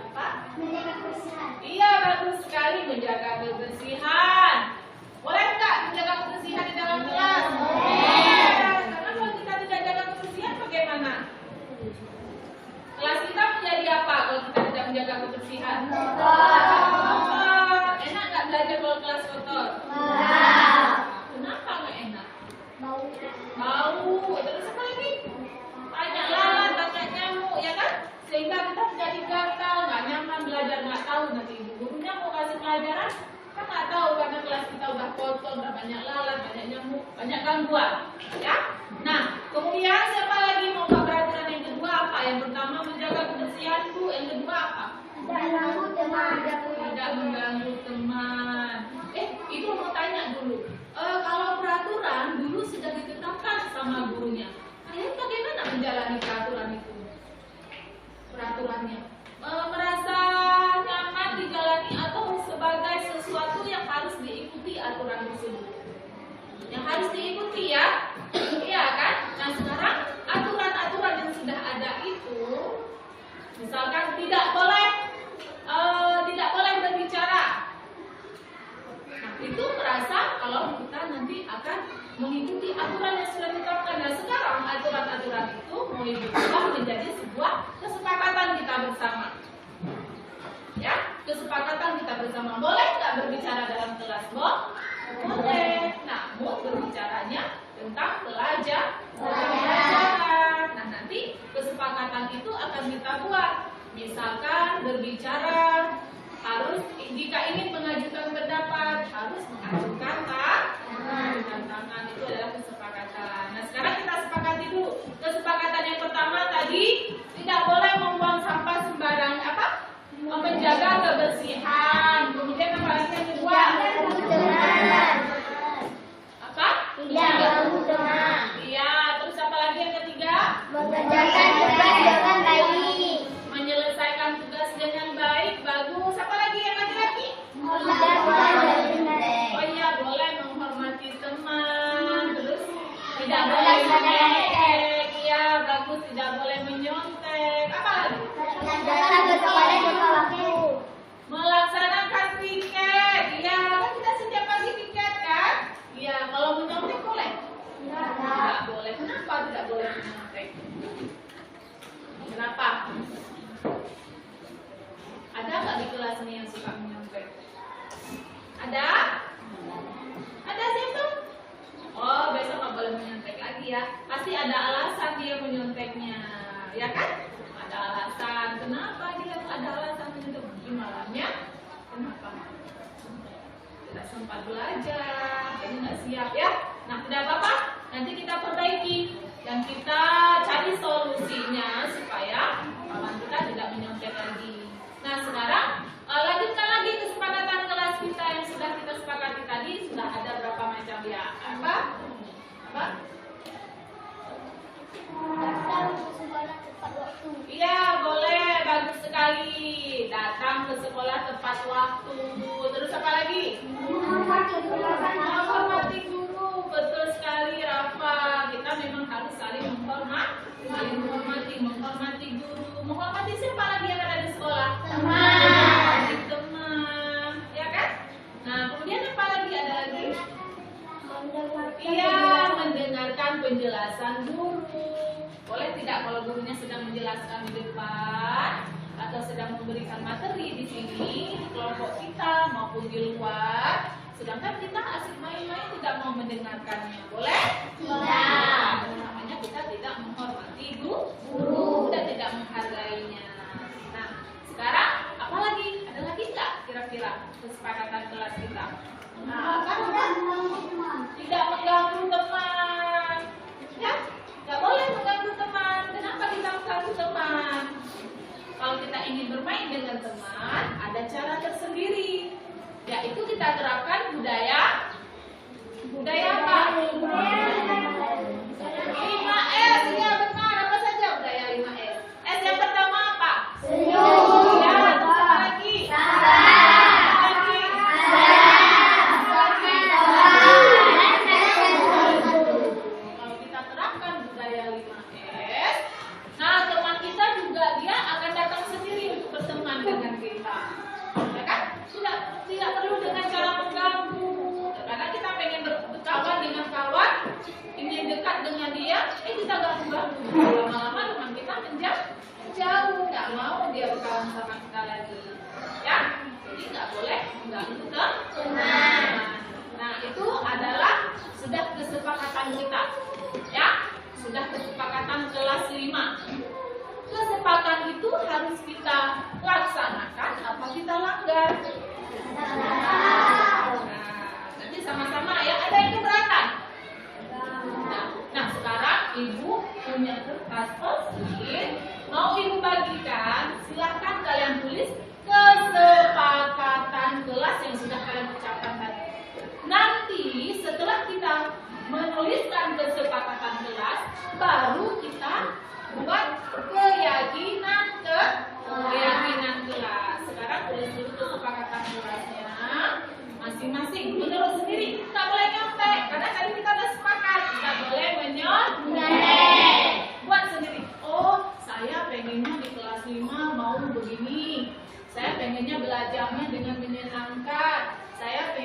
Apa? Menjaga kebersihan. Iya, bagus sekali menjaga kebersihan. Boleh nggak menjaga kebersihan di dalam kelas? Boleh. Karena kalau kita tidak jaga kebersihan bagaimana? Kelas kita menjadi apa kalau kita tidak menjaga kebersihan? Kotor. Enak nggak belajar kalau kelas kotor? Kenapa nggak enak? Bau. Terus apa lagi? Banyak lalat, banyak nyamuk, ya kan? Sehingga kita menjadi gatal, nggak nyaman belajar, nggak tahu nanti ibu gurunya mau kasih pelajaran, kan nggak tahu karena kelas kita udah kotor, udah banyak lalat, banyak nyamuk, banyak gangguan, ya. Nah, kemudian siapa lagi mau peraturan yang kedua apa? Yang pertama menjaga kebersihan Bu, yang kedua apa? Tidak mengganggu teman. Itu mau tanya dulu. Kalau peraturan dulu sudah ditetapkan sama gurunya, kalian bagaimana menjalani peraturan itu? Peraturannya merasa nyaman dijalani atau sebagai sesuatu yang harus diikuti aturan tersebut? Yang harus diikuti ya, iya kan? Nah sekarang aturan-aturan yang sudah ada itu, misalkan tidak boleh berbicara. Nah itu merasa kalau kita nanti akan mengikuti aturan yang sudah ditetapkan. Nah sekarang aturan-aturan itu mau diubah menjadi sebuah kesepakatan kita bersama. Ya, kesepakatan kita bersama. Boleh nggak berbicara dalam kelas, Bo? Boleh. Namun berbicaranya tentang pelajaran. Nah nanti kesepakatan itu akan kita buat. Misalkan berbicara harus jika ingin mengajukan pendapat harus mengajukan tangan, itu adalah kesepakatan. Nah sekarang kita sepakati dulu. Kesepakatan yang pertama tadi tidak boleh membuang sampah sembarangan, apa? Menjaga kebersihan. Kemudian apa lagi yang kedua? Apa? Tidak mengganggu teman. Iya. Terus apa lagi yang ketiga? Mengerjakan tugas dengan baik. Menyelesaikan tugas dengan baik. Bagus. Apa lagi yang laki-laki? Oh iya, boleh menghormati teman. Terus tidak boleh menyontek. Iya, bagus. Tidak boleh menyontek. Apa lagi? Melaksanakan piket. Iya, kan kita setiap pagi piket kan? Iya, kalau menyontek boleh? Tidak boleh. Kenapa tidak boleh menyontek? Kenapa? Ada nggak di kelas ini yang suka menyontek? Ada? Ada siapa? Oh, besok nggak boleh menyontek lagi ya. Pasti ada alasan dia menyonteknya, ya kan? Ada alasan. Kenapa dia ada alasan menyontek? Malamnya? Kenapa? Tidak sempat belajar, jadi nggak siap ya. Nah, tidak apa-apa. Nanti kita perbaiki dan kita cari solusinya supaya kawan kita tidak menyontek lagi. Nah, sekarang lanjutkan lagi kesepakatan kelas kita yang sudah kita sepakati tadi. Sudah ada berapa macam ya? Apa? Datang ke sekolah tepat waktu. Iya, boleh. Bagus sekali. Datang ke sekolah tepat waktu. Terus apa lagi? Menghormati guru. Betul sekali, Rafa. Kita memang harus saling menghormati guru. Menghormati siapa lagi yang ada di sekolah? Menghormati teman, ya kan? Nah, kemudian apa lagi? Ada lagi? Iya, mendengarkan penjelasan guru. Boleh tidak kalau gurunya sedang menjelaskan di depan atau sedang memberikan materi di sini di kelompok kita maupun di luar, sedangkan kita asik main-main tidak mau mendengarkannya, boleh? Tidak. Namanya kita tidak menghormati guru dan tidak menghargainya. Nah, sekarang apa lagi? Ada lagi nggak kira-kira kesepakatan kelas kita? Nah, kan tidak mengganggu teman, ya? Nggak boleh mengganggu teman. Kenapa kita mengganggu teman? Kalau kita ingin bermain dengan teman, ada cara tersendiri, yaitu kita terapkan budaya apa? 5S, ya benar. Apa saja budaya 5S? S yang pertama apa? Senyum. Ya, terus apa lagi?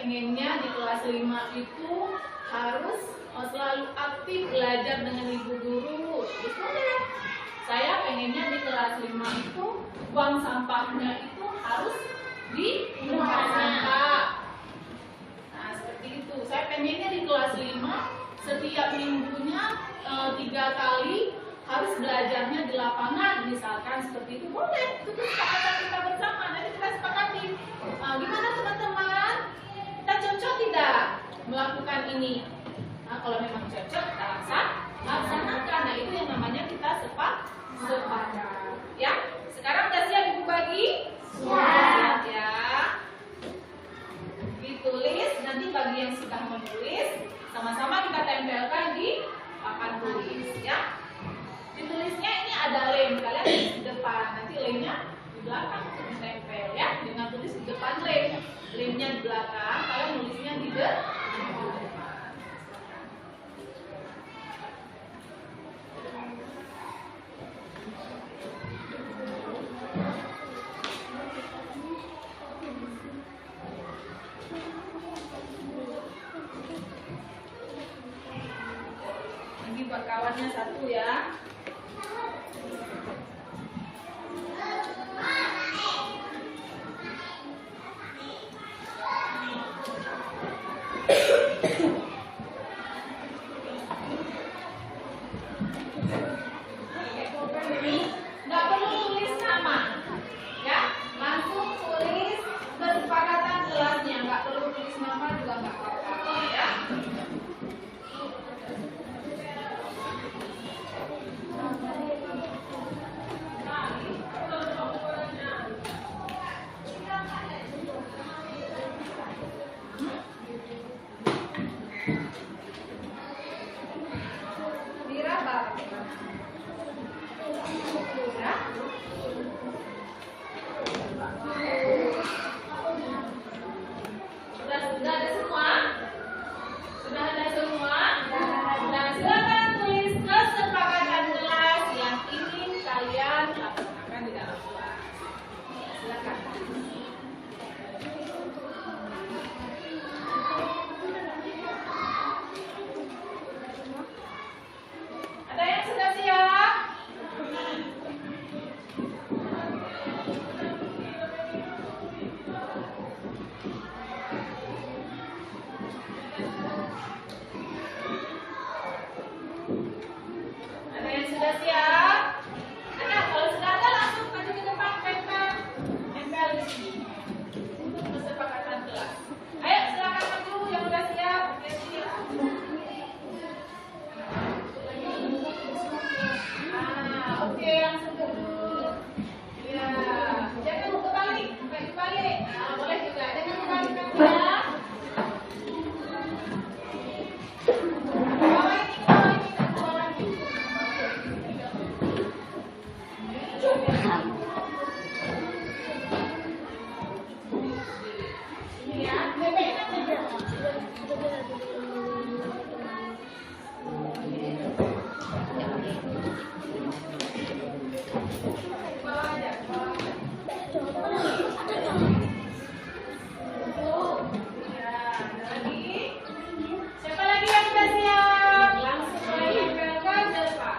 pengennya di kelas 5 itu harus selalu aktif belajar dengan ibu guru. Betul ya? Saya pengennya di kelas 5 itu buang sampahnya itu harus di tempat sampah. Nah, seperti itu. Saya pengennya di kelas 5 setiap minggunya 3 kali harus belajarnya di lapangan, misalkan seperti itu. Boleh, itu kesepakatan kita bersama. Nanti kita sepakati. Gimana teman-teman? Kita cocok tidak melakukan ini? Nah, kalau memang cocok, kita laksanakan. Nah, itu yang namanya kita sepakat. Ya, sekarang udah siap Ibu bagi? Siap ya. Ditulis, nanti bagi yang sudah menulis, sama-sama kita tempelkan di papan tulis ya. Ditulisnya ini ada lem, kalian tulis di depan, nanti lemnya di belakang untuk ditempel ya. Dengan tulis di depan lem, lemnya di belakang, kalian nulisnya di depan. Ini buat kawannya satu ya. Nggak perlu tulis nama, ya. Langsung tulis kesepakatan kelasnya. Nggak perlu tulis nama juga nggak apa-apa, ya. Sudah ada semua? Sudah ada semua? Nah, silakan tulis kesepakatan kelas yang ingin kalian laksanakan di dalam kelas. Silakan. Ada yang sudah siap? Ada yang sudah siap? Ada, kalau sudah ada langsung maju ke depan, tempel di sini untuk kesepakatan kelas. Ayo silakan maju yang sudah siap. Oke, siap. Oke, langsung duduk. Ya, jangan kebalik, balik. Nah, boleh juga. Jangan kebalik ya. Siapa lagi yang sudah siap? Langsung mulai tempelkan ke depan.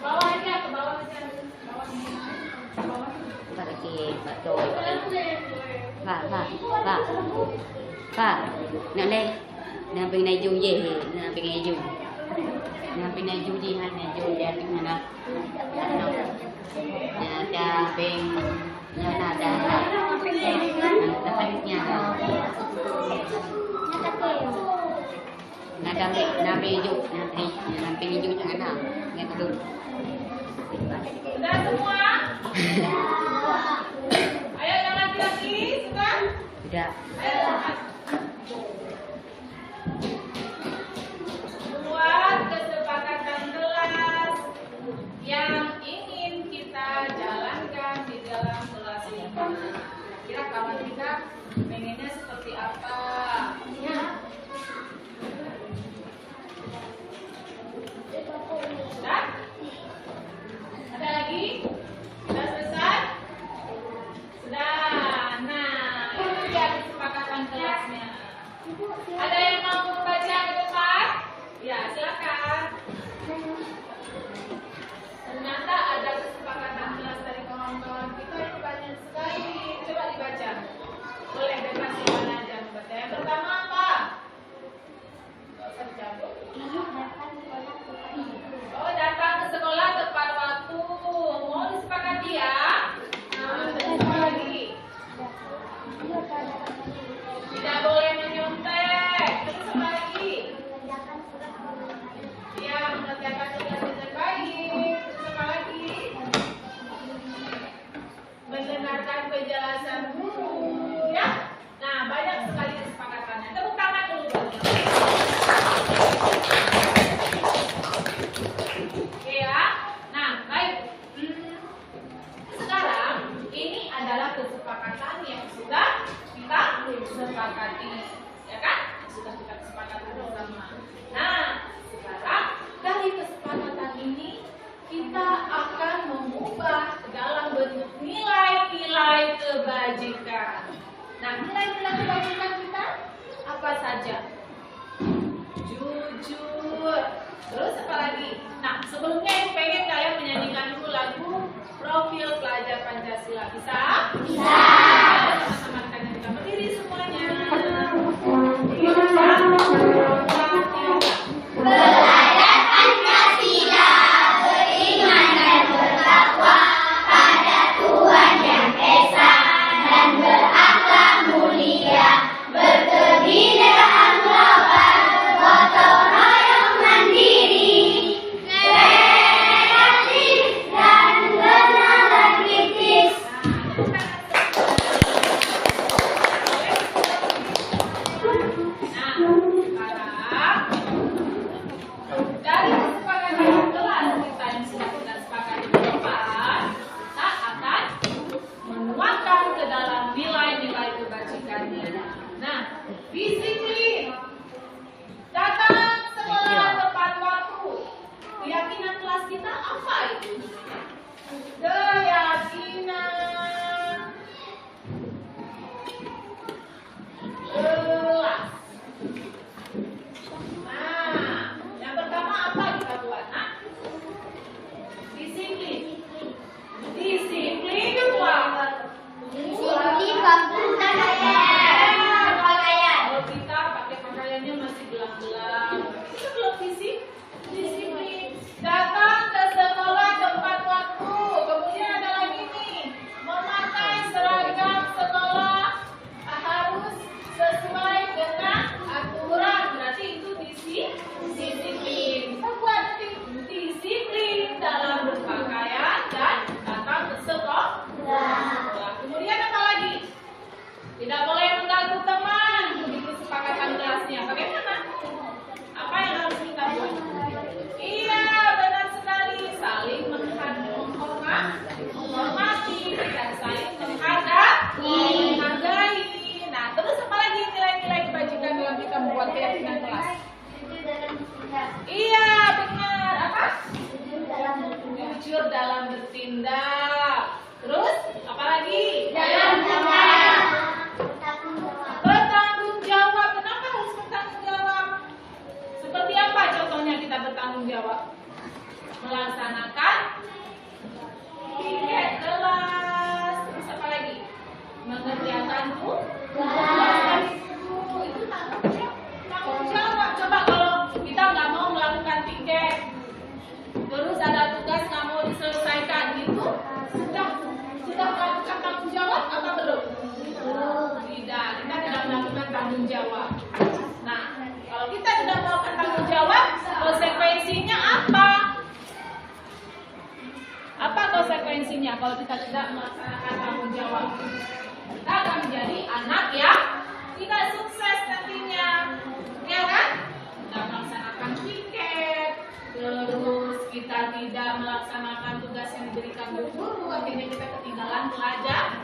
Bawah aja, ke bawah aja. Pak Choi. Pak, nak lên. Nak bên này dùng gì thì nak bên này dùng. Nak bên này dùng gì hay này dùng đẹp cái này nào. Nhà cha bên nhà nào đã phải nhà nào. Nak bên dùng, nak bên dùng jangan nào. Nghe betul. Sudah semua? Ayo yang laki-laki, sudah? Sudah. Ayo angkat. Buat kesepakatan kelas yang ingin kita jalankan di dalam kelas ini. Kira-kira kawan kita pengennya seperti apa? Ya. Sudah? Ada lagi? Sudah selesai? Sudah. Nah, itu dia kesepakatan kelasnya. Ada yang mau membaca ke depan? Ya, silakan. Ternyata ada kesepakatan kelas dari kawan-kawan kita yang banyak sekali. Coba dibaca. Boleh bebas mana aja membaca. Yang pertama apa? Nggak usah dicampur. Oh, datang ke sekolah tepat waktu. Mau disepakati ya? Nah, terus apa lagi? Tidak boleh menyontek. Terus apa lagi? Ya, mengerjakan tugas dengan baik. Terus apa lagi? Mendengarkan penjelasan guru, ya. Nah, banyak sekali kesepakatannya. Tepuk tangan dulu buat dia. Oke ya. Nah, baik. Sekarang ini adalah kesepakatan yang sudah kita sepakati, ya kan? Sudah kita kesepakati bersama. Nah, sekarang dari kesepakatan ini kita akan mengubah ke dalam bentuk nilai-nilai kebajikan. Nah, nilai-nilai kebajikan kita apa saja? Jujur. Terus apa lagi? Nah, sebelumnya ibu pengen kalian menyanyikan dulu lagu Profil Pelajar Pancasila. Bisa? Bisa. Sama-sama kita nyanyikan. Berdiri semuanya. Belajar Pancasila, beriman dan bertakwa pada Tuhan Yang Esa, dan berakhlak mulia, berkebinekaan global, gotong royong mandiri, kreatif dan bernalar kritis. Dari kesepakatan kelas kita yang sudah kita sepakati depan, kita akan menuangkan ke dalam nilai-nilai kebajikannya. Nah, disiplin, datang sekolah tepat waktu. Keyakinan kelas kita apa itu? Keyakinan kelas. Nah, yang pertama apa kita buat? Nah, disiplin. Disiplin keluar. Disiplin waktu dan pakaian. Kalau kita pakai pakaiannya masih belang-belang, itu belum disiplin. Datang ke sekolah tepat waktu. Kemudian ada lagi nih, memakai seragam sekolah harus sesuai dengan aturan. Berarti itu disiplin. Kita buat disiplin dalam berpakaian dan datang ke sekolah. Kemudian apa lagi? Tidak boleh mengganggu teman. Begitu kesepakatan kelasnya. Bagaimana? Apa yang harus kita buat? Iya, benar sekali. Saling menghormati dan saling menghargai. Nah, terus apa lagi nilai-nilai kebajikan dalam kita membuat keyakinan kelas? Iya, benar. Apa? Jujur dalam bertindak. Terus apa lagi? Bertanggung jawab. Kenapa harus bertanggung jawab? Seperti apa contohnya kita bertanggung jawab? Melaksanakan piket kelas. Terus apa lagi? Mengerjakan tugas. Itu tanggung jawab. Coba kalau kita nggak mau melakukan piket, terus ada tugas nggak mau diselesaikan, itu sudah melakukan tanggung jawab apa belum? Tidak, kita tidak melakukan tanggung jawab. Nah, kalau kita tidak melakukan tanggung jawab, konsekuensinya apa? Apa konsekuensinya kalau kita tidak melaksanakan tanggung jawab? Kita akan menjadi anak yang tidak sukses nantinya, ya kan? Tidak melaksanakan piket, terus kita tidak melaksanakan tugas yang diberikan guru, akhirnya kita ketinggalan pelajaran.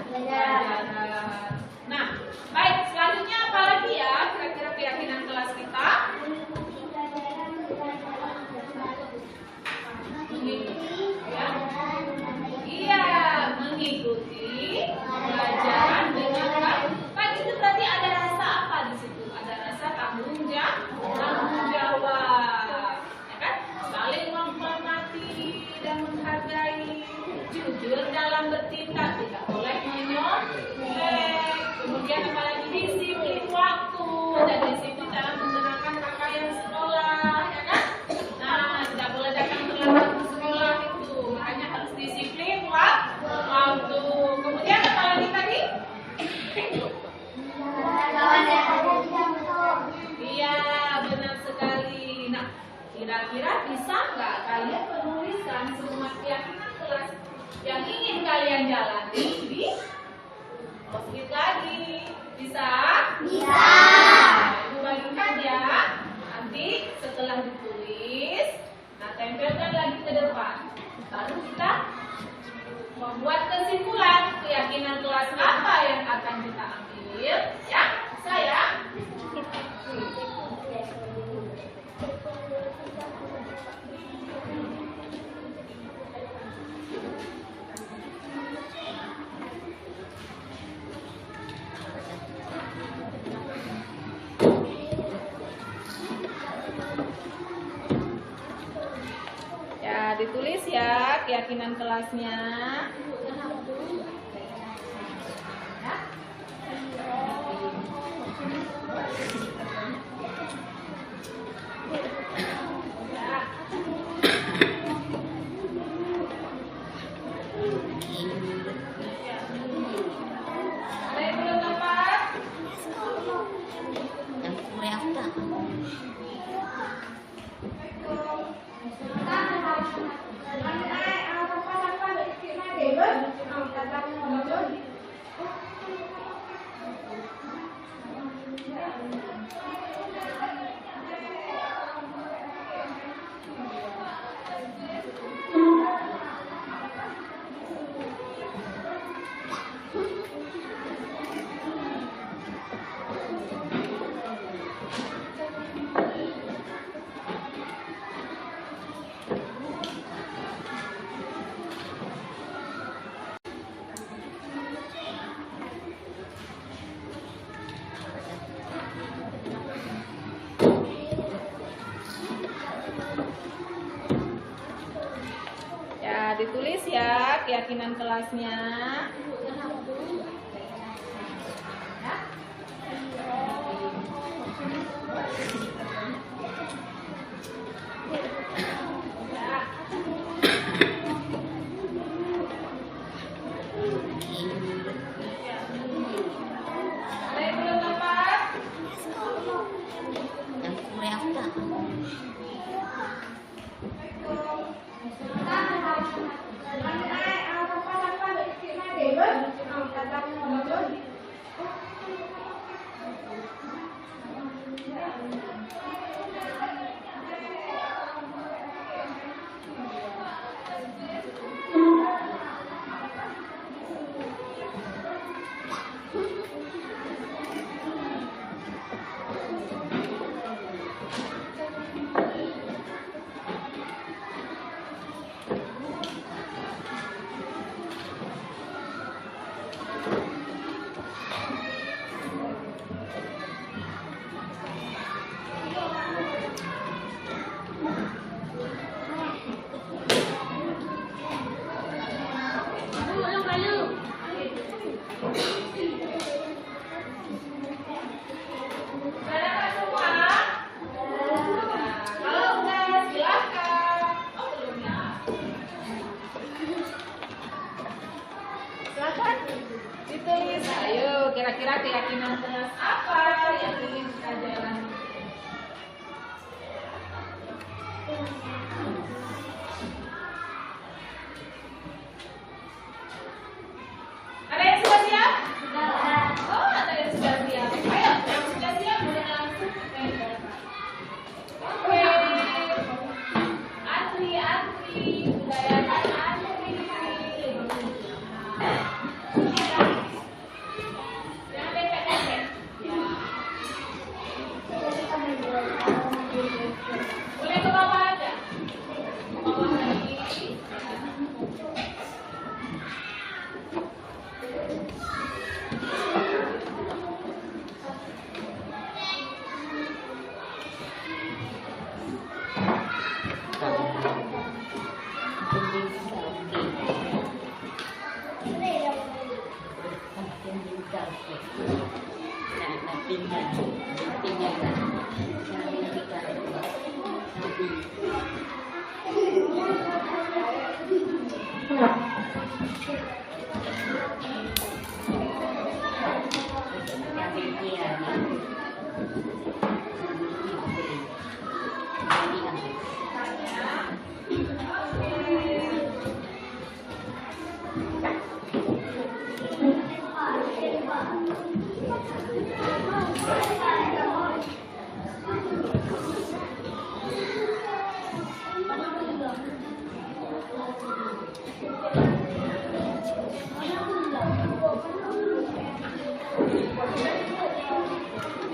kalian jalani di post-it lagi. Bisa? Bisa. Ibu bagikan ya. Nanti setelah ditulis, nah tempelkan lagi ke depan. Lalu kita membuat kesimpulan keyakinan kelas apa yang akan kita ambil. Ya, saya. Ya, ditulis ya keyakinan kelasnya. Ya. Ada yang belum dapat? Yang kurang apa? Ya, ditulis ya keyakinan kelasnya. Ya. Ada yang belum dapat? Yang kurang apa? Sudah dapat semua? Kalau udah silahkan. Oh, belum ya. Silahkan ditulis. Ayo, kira-kira keyakinan kelas apa yang ingin kita jalani? Ada yang sudah siap? Oh, ada yang sudah siap. Ayo, yang sudah siap boleh langsung tempel. Oke. Antri, budayakan antri. Jangan dempet-dempet. Ya. Boleh ke bawah aja. Ke bawah lagi.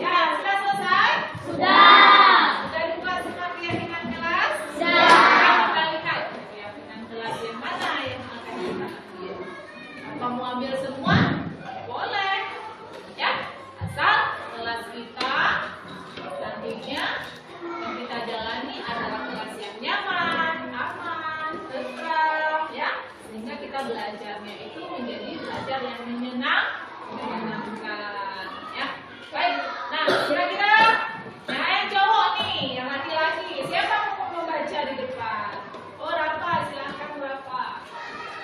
Ya, sudah selesai? Sudah. Sudah dibuat semua keyakinan kelas? Sudah. Kita kembalikan keyakinan kelas yang mana yang akan kita ambil. Apa mau ambil semua? Boleh. Ya, asal kelas kita nantinya yang kita jalani adalah kelas yang nyaman, aman, tentram, ya. Sehingga kita belajarnya itu menjadi belajar yang menyenangkan, ya. Baik. Nah, kira-kira yang cowok nih, yang laki-laki, siapa yang mau membaca di depan? Oh, Rafa, silakan Rafa.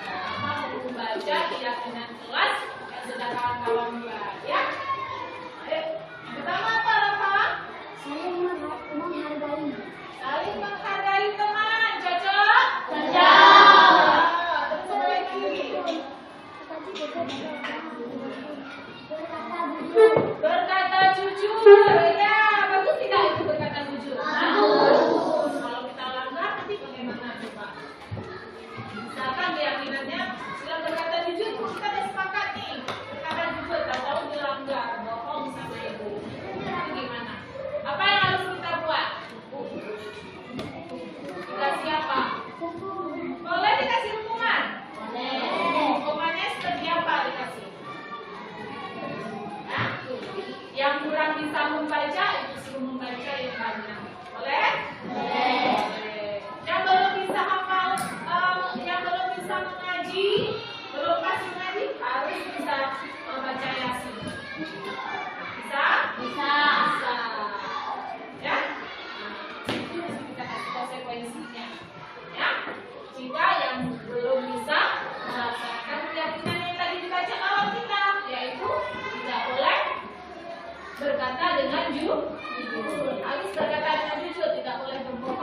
Rafa mau membaca keyakinan kelas yang sedang kawan-kawan buat, ya. Ayo, yang pertama apa Rafa? Menghargai. Saling menghargai teman, cocok? Cocok. Terus apa lagi? Berkata jujur, ya bagus tidak itu berkata jujur? Bagus. Kalau kita langgar nanti bagaimana coba? Misalkan keyakinannya silang berkata jujur, kita udah sepakat nih berkata jujur, tahu dilanggar, bohong sama ibu. Itu gimana? Apa yang harus kita buat? Dikasih apa? Boleh dikasih hukuman? Boleh. Hukumannya seperti apa dikasih? Hah? Yang kurang bisa membaca itu suruh membaca yang banyak. Boleh? Boleh. Yang belum bisa hafal, yang belum bisa mengaji, belum kasih mengaji harus bisa membaca Yasin. Bisa? Bisa. Bisa. Ya? Itu kita kasih konsekuensinya. Ya? Jika yang belum bisa melaksanakan keyakinan yang tadi dibaca awal kita, yaitu tidak boleh berkata dengan jujur. Habis berkata dengan jujur, tidak boleh berbohong.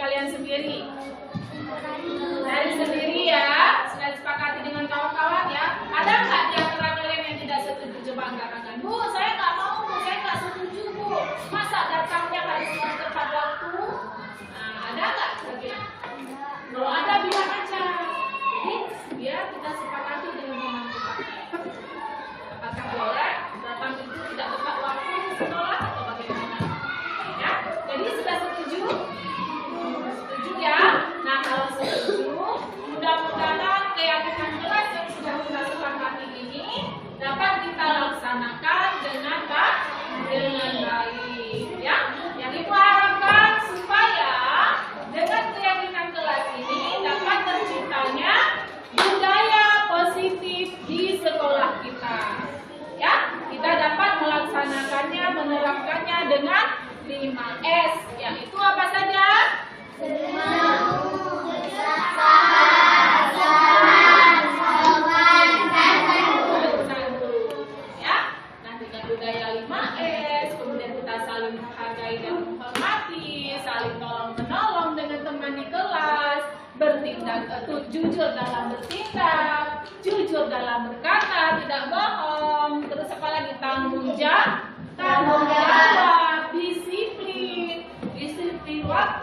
kalian sendiri? Dari sendiri ya, sudah disepakati dengan kawan-kawan ya. Ada nggak di antara kalian yang tidak setuju? Coba angkat-angkat. Bu, saya nggak mau, Bu, saya nggak setuju, Bu. Masa datangnya harus tepat waktu? Nah, ada nggak? Kalau ada bilang aja. Jadi biar kita sepakati dengan teman kita. Apakah boleh datang itu tidak tepat waktu di sekolah atau bagaimana? Ya, jadi sudah setuju? Setuju ya? Nah, kalau setuju, mudah-mudahan keyakinan kelas yang sudah kita sepakati ini dapat kita laksanakan dengan baik. Ya, yang Ibu harapkan supaya dengan keyakinan kelas ini dapat terciptanya budaya positif di sekolah kita. Ya, kita dapat melaksanakannya, menerapkannya dengan 5S, yaitu apa saja? Ya, nanti dengan budaya 5S, kemudian kita saling menghargai dan menghormati, saling tolong menolong dengan teman di kelas, bertindak jujur dalam bertindak, jujur dalam berkata, tidak bohong, terus apa lagi? Tanggung jawab, disiplin waktu.